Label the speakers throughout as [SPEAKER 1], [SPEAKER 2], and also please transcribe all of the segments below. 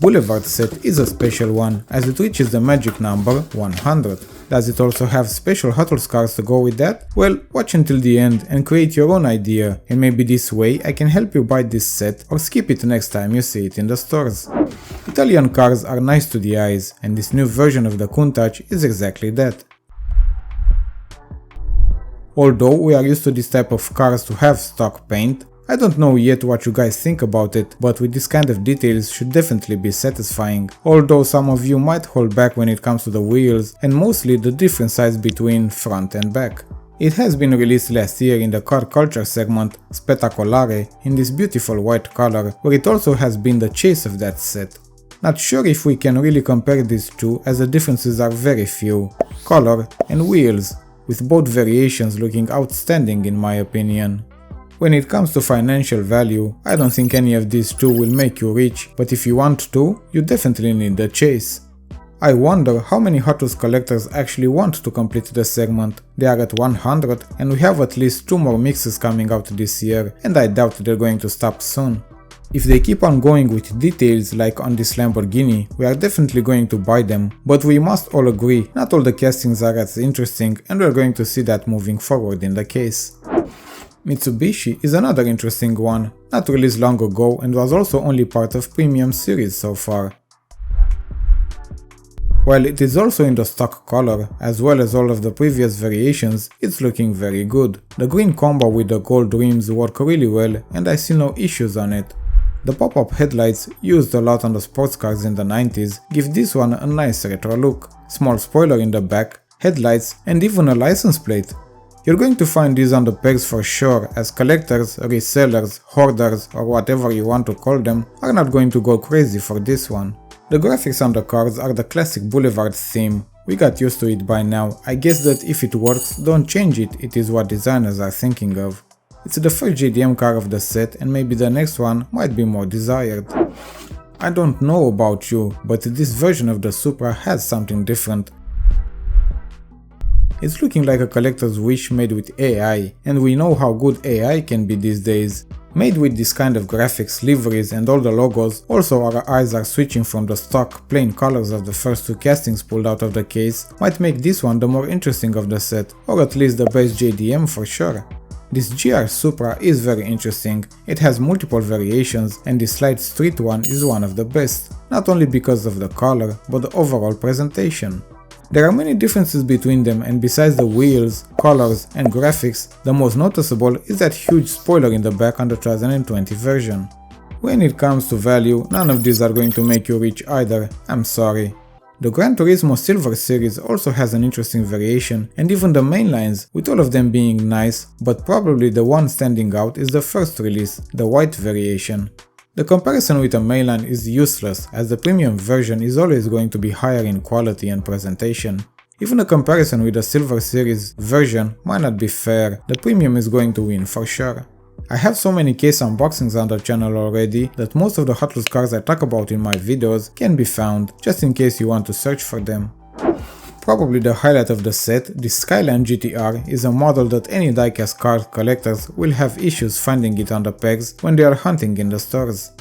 [SPEAKER 1] Boulevard set is a special one, as it reaches the magic number 100. Does it also have special Hot Wheels cars to go with that? Well, watch until the end and create your own idea, and maybe this way I can help you buy this set or skip it next time you see it in the stores. Italian cars are nice to the eyes, and this new version of the Countach is exactly that. Although we are used to this type of cars to have stock paint, I don't know yet what you guys think about it, but with this kind of details should definitely be satisfying, although some of you might hold back when it comes to the wheels and mostly the different size between front and back. It has been released last year in the car culture segment Spettacolare in this beautiful white color, where it also has been the chase of that set. Not sure if we can really compare these two, as the differences are very few: color and wheels, with both variations looking outstanding in my opinion. When it comes to financial value, I don't think any of these two will make you rich, but if you want to, you definitely need the chase. I wonder how many Hot Wheels collectors actually want to complete the segment. They are at 100 and we have at least 2 more mixes coming out this year, and I doubt they're going to stop soon. If they keep on going with details like on this Lamborghini, we are definitely going to buy them, but we must all agree, not all the castings are as interesting, and we're going to see that moving forward in the case. Mitsubishi is another interesting one, not released long ago and was also only part of premium series so far. While it is also in the stock color, as well as all of the previous variations, it's looking very good. The green combo with the gold rims work really well and I see no issues on it. The pop-up headlights, used a lot on the sports cars in the 90s, give this one a nice retro look. Small spoiler in the back, headlights and even a license plate. You're going to find these on the pegs for sure, as collectors, resellers, hoarders or whatever you want to call them are not going to go crazy for this one. The graphics on the cars are the classic Boulevard theme. We got used to it by now. I guess that if it works, don't change it, it is what designers are thinking of. It's the first JDM car of the set and maybe the next one might be more desired. I don't know about you, but this version of the Supra has something different. It's looking like a collector's wish made with AI, and we know how good AI can be these days. Made with this kind of graphics, liveries and all the logos, also our eyes are switching from the stock, plain colors of the first 2 castings pulled out of the case, might make this one the more interesting of the set, or at least the best JDM for sure. This GR Supra is very interesting, it has multiple variations and this light street one is one of the best, not only because of the color, but the overall presentation. There are many differences between them, and besides the wheels, colors and graphics, the most noticeable is that huge spoiler in the back on the 2020 version. When it comes to value, none of these are going to make you rich either, I'm sorry. The Gran Turismo Silver series also has an interesting variation, and even the mainlines, with all of them being nice, but probably the one standing out is the first release, the white variation. The comparison with a mainline is useless, as the premium version is always going to be higher in quality and presentation. Even a comparison with the Silver Series version might not be fair, the premium is going to win for sure. I have so many case unboxings on the channel already that most of the Hot Wheels cars I talk about in my videos can be found, just in case you want to search for them. Probably the highlight of the set, the Skyline GTR is a model that any diecast car collectors will have issues finding it on the pegs when they are hunting in the stores.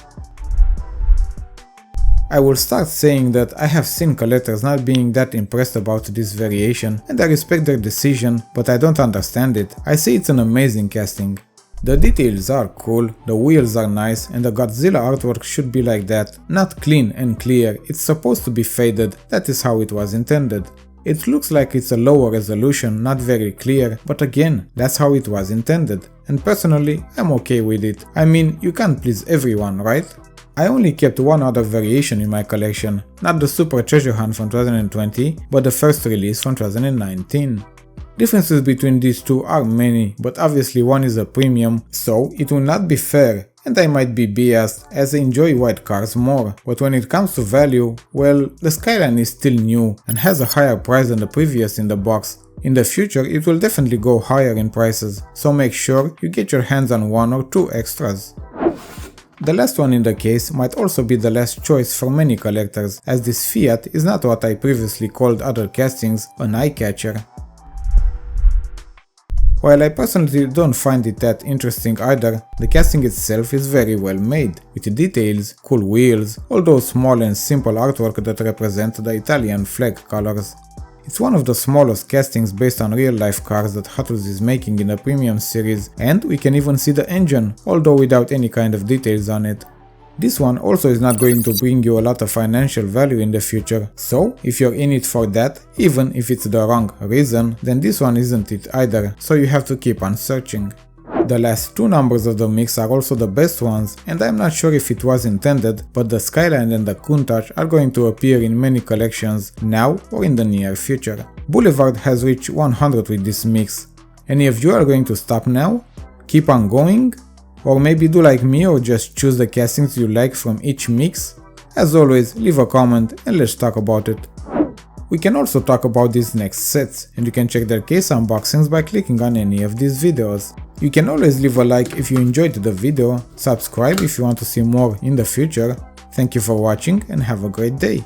[SPEAKER 1] I will start saying that I have seen collectors not being that impressed about this variation, and I respect their decision, but I don't understand it. I say it's an amazing casting. The details are cool, the wheels are nice, and the Godzilla artwork should be like that, not clean and clear, it's supposed to be faded, that is how it was intended. It looks like it's a lower resolution, not very clear, but again, that's how it was intended, and personally, I'm okay with it. I mean, you can't please everyone, right? I only kept one other variation in my collection, not the Super Treasure Hunt from 2020, but the first release from 2019. Differences between these two are many, but obviously one is a premium, so it will not be fair, and I might be biased as I enjoy white cars more, but when it comes to value, well, the Skyline is still new and has a higher price than the previous in the box. In the future it will definitely go higher in prices, so make sure you get your hands on 1 or 2 extras. The last one in the case might also be the last choice for many collectors, as this Fiat is not what I previously called other castings, an eye-catcher. While I personally don't find it that interesting either, the casting itself is very well made, with details, cool wheels, all those small and simple artwork that represent the Italian flag colors. It's one of the smallest castings based on real-life cars that Hot Wheels is making in the premium series, and we can even see the engine, although without any kind of details on it. This one also is not going to bring you a lot of financial value in the future, so if you're in it for that, even if it's the wrong reason, then this one isn't it either, so you have to keep on searching. The last two numbers of the mix are also the best ones, and I'm not sure if it was intended, but the Skyline and the Countach are going to appear in many collections now or in the near future. Boulevard has reached 100 with this mix. Any of you are going to stop now? Keep on going? Or maybe do like me or just choose the castings you like from each mix? As always, leave a comment and let's talk about it. We can also talk about these next sets, and you can check their case unboxings by clicking on any of these videos. You can always leave a like if you enjoyed the video, subscribe if you want to see more in the future. Thank you for watching and have a great day.